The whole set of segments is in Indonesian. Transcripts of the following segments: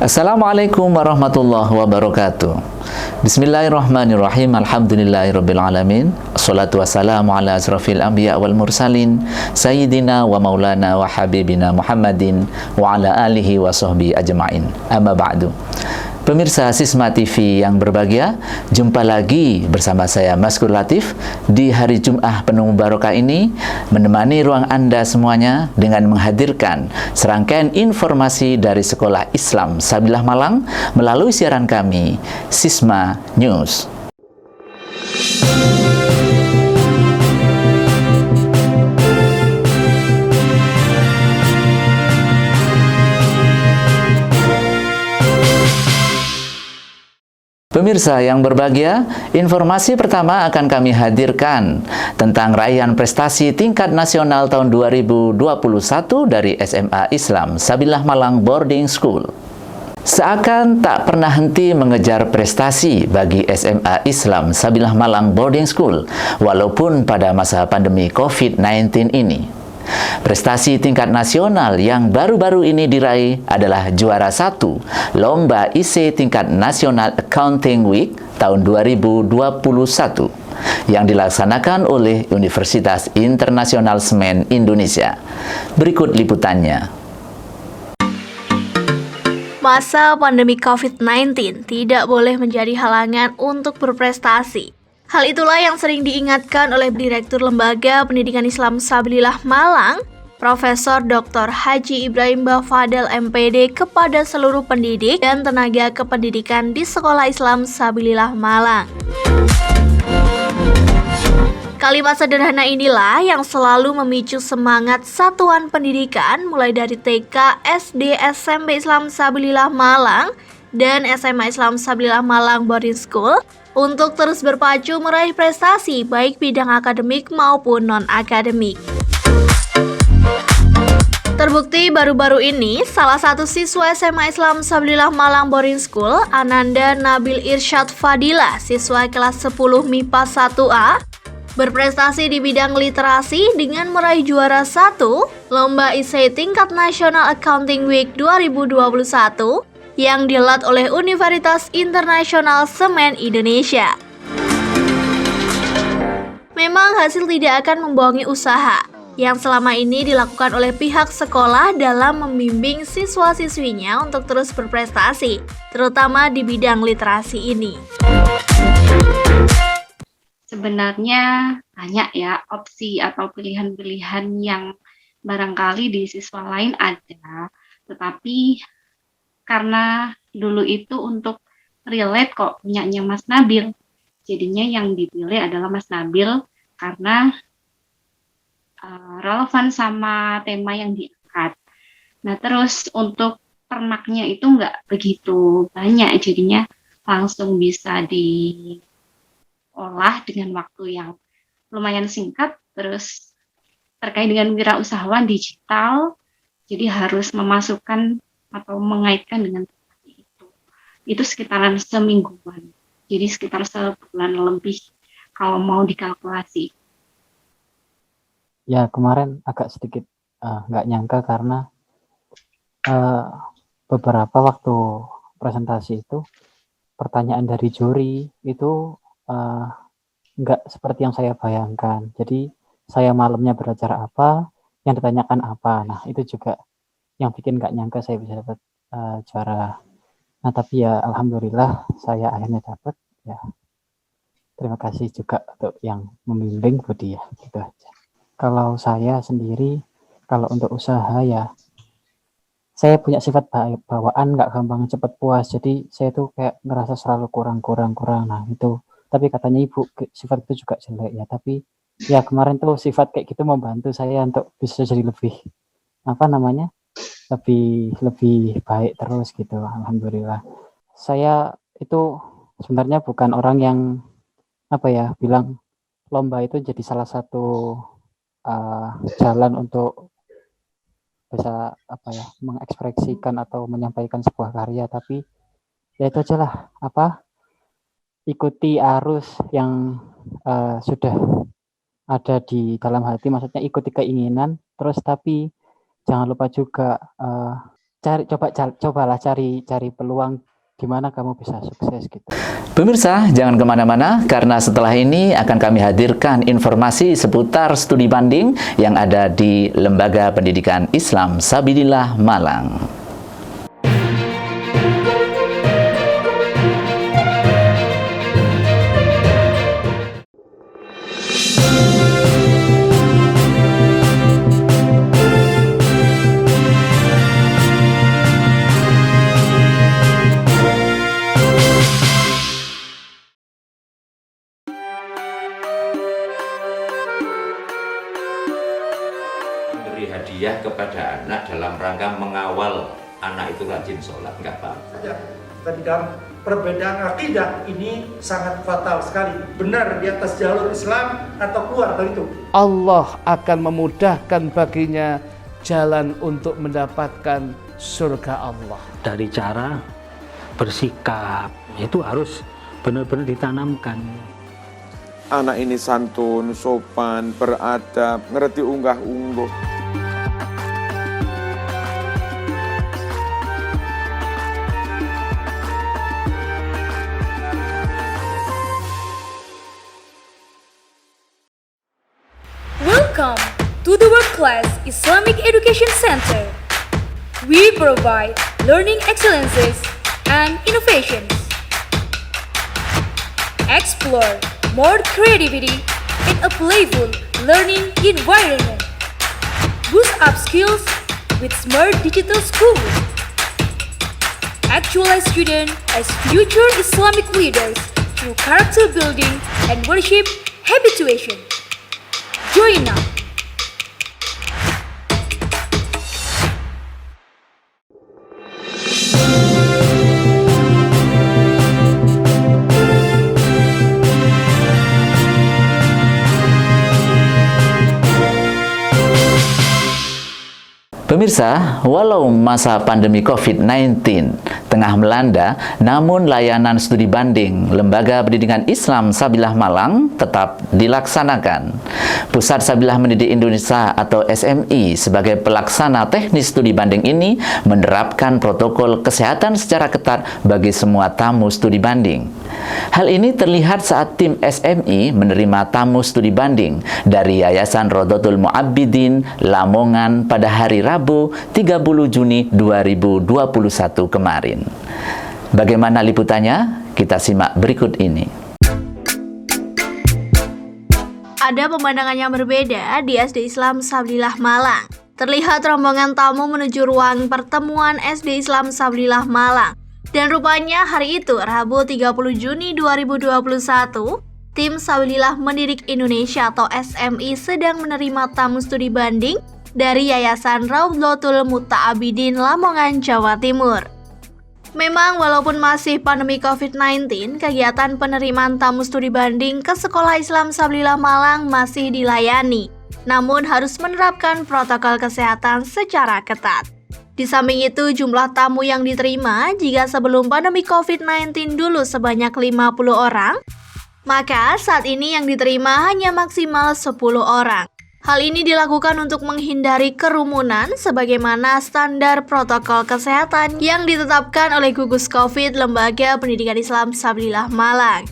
Assalamualaikum warahmatullahi wabarakatuh. Bismillahirrahmanirrahim. Alhamdulillahirabbil alamin. Wassalatu wassalamu ala asrafil anbiya wal mursalin sayyidina wa maulana wa habibina Muhammadin wa ala alihi wa sahbihi ajma'in. Amma ba'du. Pemirsa Sisma TV yang berbahagia, jumpa lagi bersama saya Maskur Latif di hari Jum'ah penuh barokah ini, menemani ruang Anda semuanya dengan menghadirkan serangkaian informasi dari Sekolah Islam Sabilah Malang melalui siaran kami Sisma News. Pemirsa yang berbahagia, informasi pertama akan kami hadirkan tentang raihan prestasi tingkat nasional tahun 2021 dari SMA Islam Sabilah Malang Boarding School. Seakan tak pernah henti mengejar prestasi bagi SMA Islam Sabilah Malang Boarding School, walaupun pada masa pandemi COVID-19 ini. Prestasi tingkat nasional yang baru-baru ini diraih adalah juara 1 Lomba IC Tingkat Nasional Accounting Week tahun 2021 yang dilaksanakan oleh Universitas Internasional Semen Indonesia. Berikut liputannya. Masa pandemi COVID-19 tidak boleh menjadi halangan untuk berprestasi. Hal itulah yang sering diingatkan oleh Direktur Lembaga Pendidikan Islam Sabilillah Malang, Profesor Dr. Haji Ibrahim Bafadel MPD kepada seluruh pendidik dan tenaga kependidikan di Sekolah Islam Sabilillah Malang. Kalimat sederhana inilah yang selalu memicu semangat satuan pendidikan mulai dari TK, SD, SMP Islam Sabilillah Malang, dan SMA Islam Sabilillah Malang Boarding School untuk terus berpacu meraih prestasi baik bidang akademik maupun non-akademik. Terbukti baru-baru ini, salah satu siswa SMA Islam Sabilillah Malang Boarding School, Ananda Nabil Irsyad Fadilah, siswa kelas 10 MIPA 1A, berprestasi di bidang literasi dengan meraih juara 1 Lomba IC Tingkat Nasional Accounting Week 2021 yang dihelat oleh Universitas Internasional Semen Indonesia. Memang hasil tidak akan membohongi usaha yang selama ini dilakukan oleh pihak sekolah dalam membimbing siswa-siswinya untuk terus berprestasi, terutama di bidang literasi ini. Sebenarnya banyak ya opsi atau pilihan-pilihan yang barangkali di siswa lain ada, tetapi karena dulu itu untuk relate kok punyanya Mas Nabil, jadinya yang dipilih adalah Mas Nabil karena relevan sama tema yang diangkat. Nah, terus untuk ternaknya itu nggak begitu banyak, jadinya langsung bisa diolah dengan waktu yang lumayan singkat. Terus terkait dengan wirausahawan digital, jadi harus memasukkan atau mengaitkan dengan itu. Itu sekitaran semingguan, jadi sekitar sebulan lebih kalau mau dikalkulasi. Ya, kemarin agak sedikit nggak nyangka karena beberapa waktu presentasi itu pertanyaan dari juri itu nggak seperti yang saya bayangkan. Jadi saya malamnya belajar apa, yang ditanyakan apa. Nah, itu juga yang bikin nggak nyangka saya bisa dapat juara. Nah, tapi ya alhamdulillah saya akhirnya dapat. Ya, terima kasih juga untuk yang membimbing Budi ya, gitu aja. Kalau saya sendiri, kalau untuk usaha ya, saya punya sifat bawaan nggak gampang cepat puas. Jadi saya tuh kayak ngerasa selalu kurang. Nah itu. Tapi katanya ibu sifat itu juga jelek ya. Tapi ya kemarin tuh sifat kayak gitu membantu saya untuk bisa jadi lebih lebih baik terus gitu. Alhamdulillah. Saya itu sebenarnya bukan orang yang bilang lomba itu jadi salah satu jalan untuk bisa mengekspresikan atau menyampaikan sebuah karya, tapi ya itu aja lah, ikuti arus yang sudah ada di dalam hati, maksudnya ikuti keinginan, terus tapi jangan lupa juga cobalah cari peluang gimana kamu bisa sukses gitu. Pemirsa, jangan kemana-mana karena setelah ini akan kami hadirkan informasi seputar studi banding yang ada di Lembaga Pendidikan Islam Sabilillah Malang. Hadiah kepada anak dalam rangka mengawal anak itu rajin sholat, enggak apa-apa. Tadi dalam perbedaan akidah ini sangat fatal sekali. Benar di atas jalur Islam atau keluar dari itu. Allah akan memudahkan baginya jalan untuk mendapatkan surga Allah. Dari cara bersikap itu harus benar-benar ditanamkan. Anak ini santun, sopan, beradab, ngerti unggah-ungguh. Welcome to the World Class Islamic Education Center. We provide learning excellences and innovations. Explore more creativity in a playful learning environment. Boost up skills with smart digital school. Actualize students as future Islamic leaders through character building and worship habituation. Join now. Pemirsa, walau masa pandemi COVID-19 tengah melanda, namun layanan studi banding Lembaga Pendidikan Islam Sabilillah Malang tetap dilaksanakan. Pusat Sabilillah Mendidik Indonesia atau SMI sebagai pelaksana teknis studi banding ini menerapkan protokol kesehatan secara ketat bagi semua tamu studi banding. Hal ini terlihat saat tim SMI menerima tamu studi banding dari Yayasan Rodotul Mu'abbidin Lamongan pada hari Rabu 30 Juni 2021 kemarin. Bagaimana liputannya? Kita simak berikut ini. ada pemandangan yang berbeda di SD Islam Sabillah Malang. Terlihat rombongan tamu menuju ruang pertemuan SD Islam Sabillah Malang. Dan rupanya hari itu, Rabu 30 Juni 2021, tim Sabilillah Mendidik Indonesia atau SMI sedang menerima tamu studi banding dari Yayasan Raudhatul Muta'abidin Lamongan, Jawa Timur. Memang walaupun masih pandemi COVID-19, kegiatan penerimaan tamu studi banding ke Sekolah Islam Sabilillah Malang masih dilayani, namun harus menerapkan protokol kesehatan secara ketat. Di samping itu, jumlah tamu yang diterima jika sebelum pandemi COVID-19 dulu sebanyak 50 orang, maka saat ini yang diterima hanya maksimal 10 orang. Hal ini dilakukan untuk menghindari kerumunan sebagaimana standar protokol kesehatan yang ditetapkan oleh gugus COVID Lembaga Pendidikan Islam Sabilillah Malang.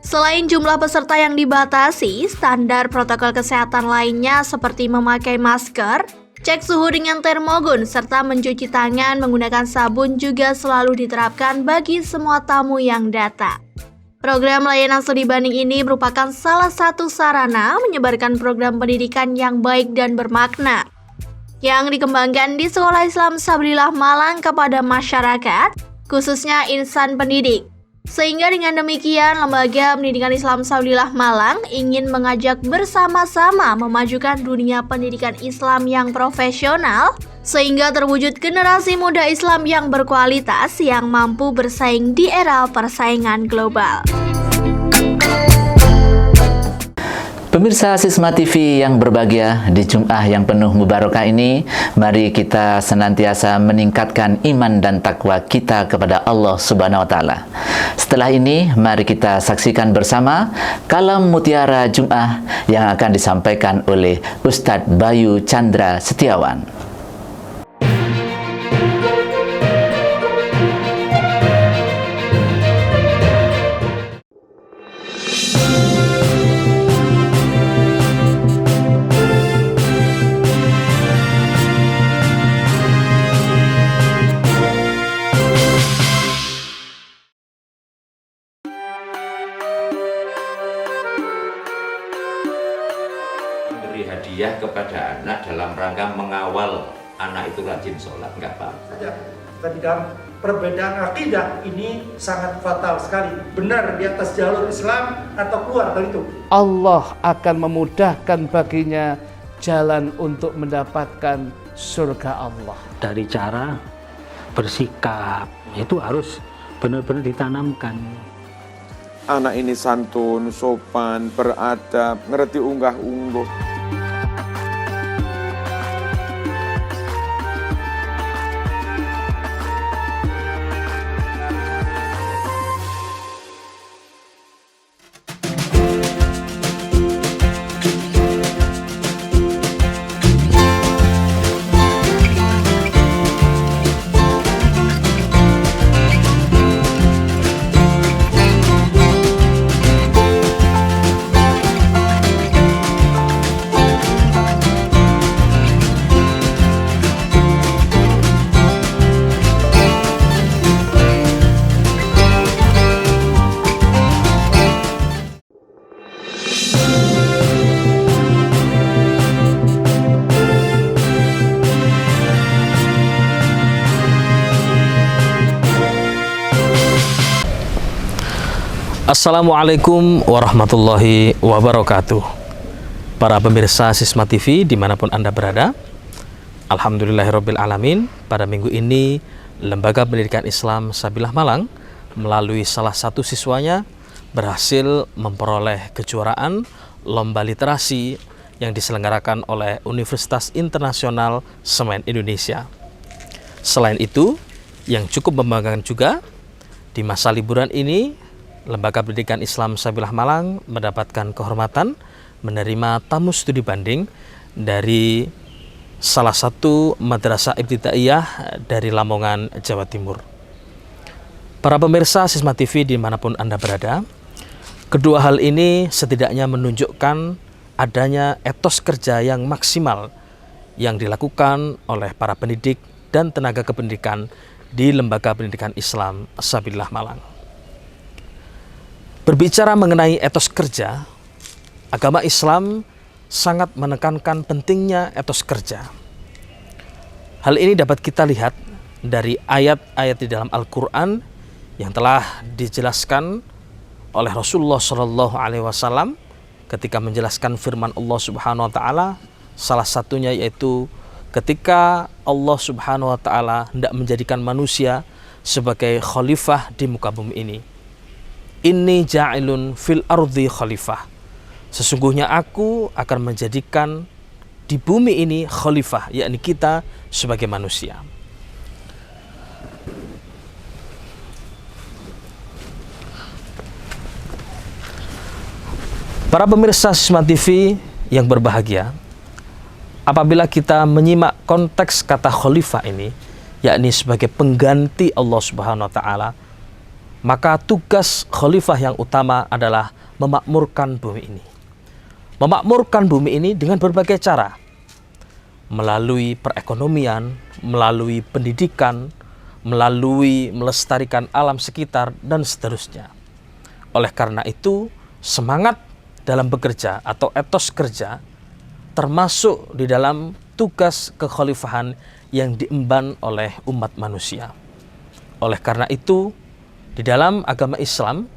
Selain jumlah peserta yang dibatasi, standar protokol kesehatan lainnya seperti memakai masker, cek suhu dengan termogun, serta mencuci tangan menggunakan sabun juga selalu diterapkan bagi semua tamu yang datang. Program layanan studi banding ini merupakan salah satu sarana menyebarkan program pendidikan yang baik dan bermakna yang dikembangkan di Sekolah Islam Sabilillah Malang kepada masyarakat, khususnya insan pendidik. Sehingga dengan demikian, Lembaga Pendidikan Islam Sabilillah Malang ingin mengajak bersama-sama memajukan dunia pendidikan Islam yang profesional, sehingga terwujud generasi muda Islam yang berkualitas yang mampu bersaing di era persaingan global. Pemirsa Sisma TV yang berbahagia, di Jum'ah yang penuh mubarakah ini, mari kita senantiasa meningkatkan iman dan takwa kita kepada Allah Subhanahu wa Ta'ala. Setelah ini, mari kita saksikan bersama kalam mutiara Jum'ah yang akan disampaikan oleh Ustadz Bayu Chandra Setiawan. Hadiah kepada anak dalam rangka mengawal anak itu rajin sholat, nggak apa-apa. Tadi dalam perbedaan akidah ini sangat fatal sekali. Benar di atas jalur Islam atau keluar dari itu. Allah akan memudahkan baginya jalan untuk mendapatkan surga Allah. Dari cara bersikap itu harus benar-benar ditanamkan. Anak ini santun, sopan, beradab, ngerti unggah-ungguh. Assalamualaikum warahmatullahi wabarakatuh. Para pemirsa Sisma TV dimanapun Anda berada, alhamdulillahirabbil alamin. Pada minggu ini Lembaga Pendidikan Islam Sabilillah Malang melalui salah satu siswanya berhasil memperoleh kejuaraan lomba literasi yang diselenggarakan oleh Universitas Internasional Semen Indonesia. Selain itu, yang cukup membanggakan juga, di masa liburan ini Lembaga Pendidikan Islam Sabilillah Malang mendapatkan kehormatan menerima tamu studi banding dari salah satu madrasah ibtidaiyah dari Lamongan, Jawa Timur. Para pemirsa Sisma TV dimanapun Anda berada, kedua hal ini setidaknya menunjukkan adanya etos kerja yang maksimal yang dilakukan oleh para pendidik dan tenaga kependidikan di Lembaga Pendidikan Islam Sabilillah Malang. Berbicara mengenai etos kerja, agama Islam sangat menekankan pentingnya etos kerja. Hal ini dapat kita lihat dari ayat-ayat di dalam Al-Quran yang telah dijelaskan oleh Rasulullah SAW ketika menjelaskan firman Allah Subhanahu Wa Taala. Salah satunya yaitu ketika Allah Subhanahu Wa Taala hendak menjadikan manusia sebagai khalifah di muka bumi ini. Inni ja'ilun fil ardi khalifah. Sesungguhnya aku akan menjadikan di bumi ini khalifah, yakni kita sebagai manusia. Para pemirsa Sisma TV yang berbahagia, apabila kita menyimak konteks kata khalifah ini, yakni sebagai pengganti Allah Subhanahu Wa Taala, maka tugas khalifah yang utama adalah memakmurkan bumi ini. Memakmurkan bumi ini dengan berbagai cara, melalui perekonomian, melalui pendidikan, melalui melestarikan alam sekitar, dan seterusnya. Oleh karena itu, semangat dalam bekerja atau etos kerja termasuk di dalam tugas kekhalifahan yang diemban oleh umat manusia. Oleh karena itu, di dalam agama Islam,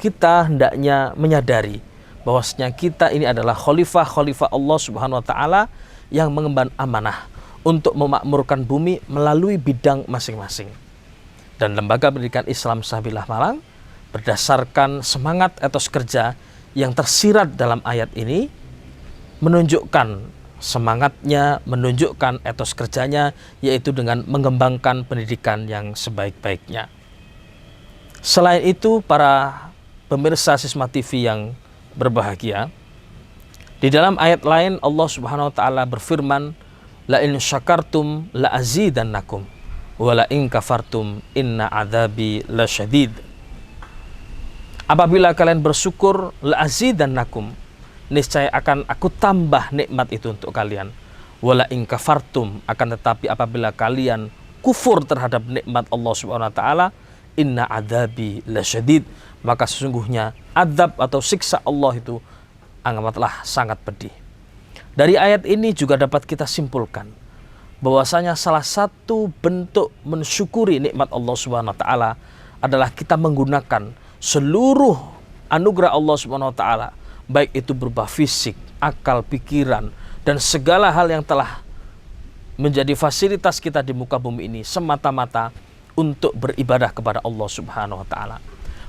kita hendaknya menyadari bahwasanya kita ini adalah khalifah Allah Subhanahu Wa Taala yang mengemban amanah untuk memakmurkan bumi melalui bidang masing-masing. Dan Lembaga Pendidikan Islam Sabillah Malang berdasarkan semangat etos kerja yang tersirat dalam ayat ini menunjukkan semangatnya, menunjukkan etos kerjanya, yaitu dengan mengembangkan pendidikan yang sebaik-baiknya. Selain itu, para pemirsa Sisma TV yang berbahagia, di dalam ayat lain Allah Subhanahu Wa Taala berfirman, la in syakartum la azidannakum wa la in kafartum inna adzabi lasyadid. Apabila kalian bersyukur, la azidannakum, niscaya akan aku tambah nikmat itu untuk kalian. Wa la in kafartum, akan tetapi apabila kalian kufur terhadap nikmat Allah Subhanahu Wa Taala, inna adzabi lasyadid, maka sesungguhnya azab atau siksa Allah itu amatlah sangat pedih. Dari ayat ini juga dapat kita simpulkan bahwasanya salah satu bentuk mensyukuri nikmat Allah Subhanahu Wa Taala adalah kita menggunakan seluruh anugerah Allah Subhanahu Wa Taala, baik itu berupa fisik, akal, pikiran, dan segala hal yang telah menjadi fasilitas kita di muka bumi ini semata-mata untuk beribadah kepada Allah Subhanahu Wa Taala.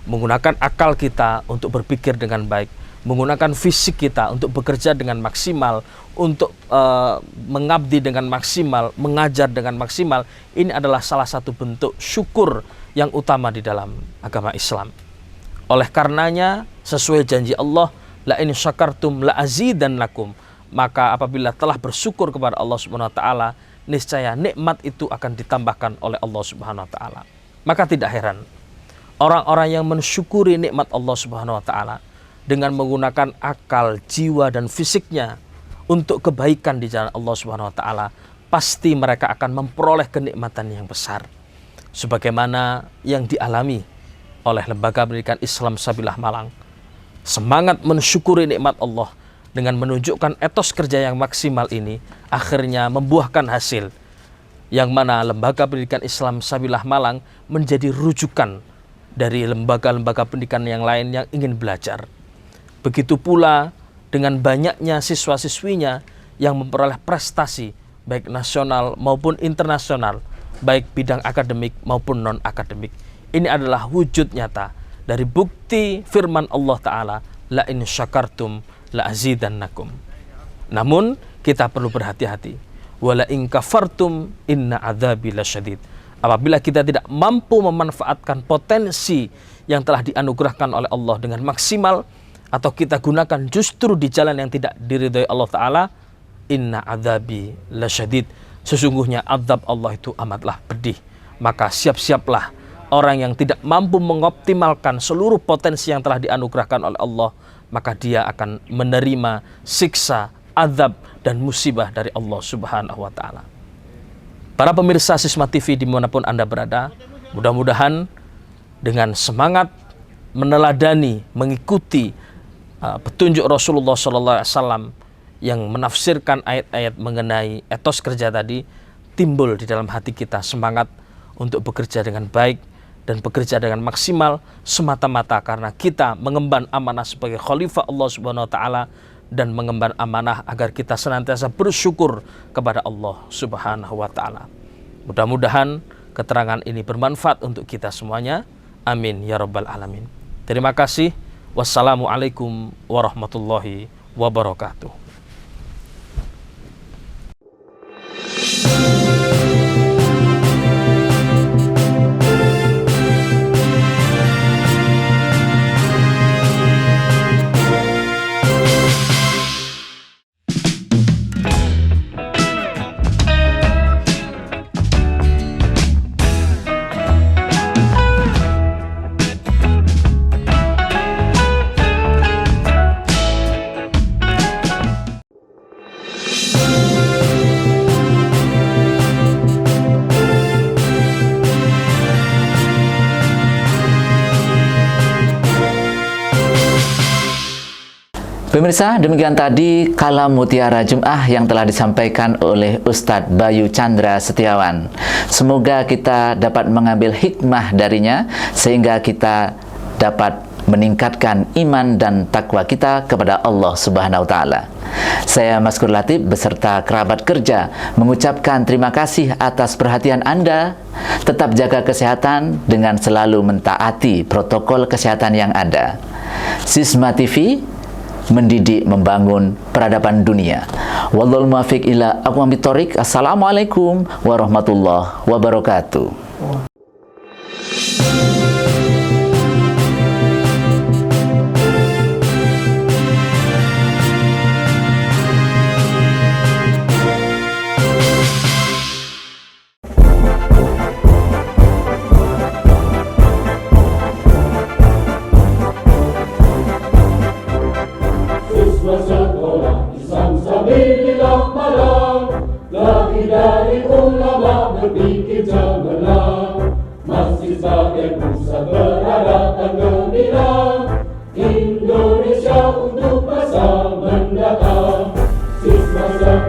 Menggunakan akal kita untuk berpikir dengan baik, menggunakan fisik kita untuk bekerja dengan maksimal, untuk mengabdi dengan maksimal, mengajar dengan maksimal. Ini adalah salah satu bentuk syukur yang utama di dalam agama Islam. Oleh karenanya, sesuai janji Allah, la in syakartum la azidannakum, maka apabila telah bersyukur kepada Allah Subhanahu Wa Taala, niscaya nikmat itu akan ditambahkan oleh Allah Subhanahu Wa Taala. Maka tidak heran orang-orang yang mensyukuri nikmat Allah Subhanahu Wa Taala dengan menggunakan akal, jiwa, dan fisiknya untuk kebaikan di jalan Allah Subhanahu Wa Taala, pasti mereka akan memperoleh kenikmatan yang besar, sebagaimana yang dialami oleh Lembaga Pendidikan Islam Sabillah Malang. Semangat mensyukuri nikmat Allah dengan menunjukkan etos kerja yang maksimal ini akhirnya membuahkan hasil, yang mana Lembaga Pendidikan Islam Sabillah Malang menjadi rujukan dari lembaga-lembaga pendidikan yang lain yang ingin belajar. Begitu pula dengan banyaknya siswa-siswinya yang memperoleh prestasi baik nasional maupun internasional, baik bidang akademik maupun non-akademik. Ini adalah wujud nyata dari bukti firman Allah Ta'ala, la in syakartum la azidannakum. Namun kita perlu berhati-hati, wala in kafartum inna adzabi lasyadid. Apabila kita tidak mampu memanfaatkan potensi yang telah dianugerahkan oleh Allah dengan maksimal, atau kita gunakan justru di jalan yang tidak diridhoi Allah Ta'ala, inna adzabi lasyadid, sesungguhnya azab Allah itu amatlah pedih. Maka siap-siaplah orang yang tidak mampu mengoptimalkan seluruh potensi yang telah dianugerahkan oleh Allah, maka dia akan menerima siksa, azab, dan musibah dari Allah Subhanahu Wa Ta'ala. Para pemirsa Sisma TV dimanapun Anda berada, mudah-mudahan dengan semangat meneladani, mengikuti petunjuk Rasulullah SAW yang menafsirkan ayat-ayat mengenai etos kerja tadi, timbul di dalam hati kita semangat untuk bekerja dengan baik dan bekerja dengan maksimal semata-mata karena kita mengemban amanah sebagai khalifah Allah Subhanahu wa taala dan mengemban amanah agar kita senantiasa bersyukur kepada Allah Subhanahu wa taala. Mudah-mudahan keterangan ini bermanfaat untuk kita semuanya. Amin ya rabbal alamin. Terima kasih. Wassalamualaikum warahmatullahi wabarakatuh. Pemirsa, demikian tadi kalam mutiara Jum'ah yang telah disampaikan oleh Ustadz Bayu Chandra Setiawan. Semoga kita dapat mengambil hikmah darinya sehingga kita dapat meningkatkan iman dan takwa kita kepada Allah Subhanahu wa taala. Saya Maskur Latif beserta kerabat kerja mengucapkan terima kasih atas perhatian Anda. Tetap jaga kesehatan dengan selalu mentaati protokol kesehatan yang ada. Sisma TV mendidik membangun peradaban dunia. Wallahul muwaffiq ila aqwamit thoriq. Assalamualaikum warahmatullahi wabarakatuh. Dari ulama berpikir cemerlang, masih sebagai pusat peradaban gemilang, Indonesia untuk masa mendatang. Siswa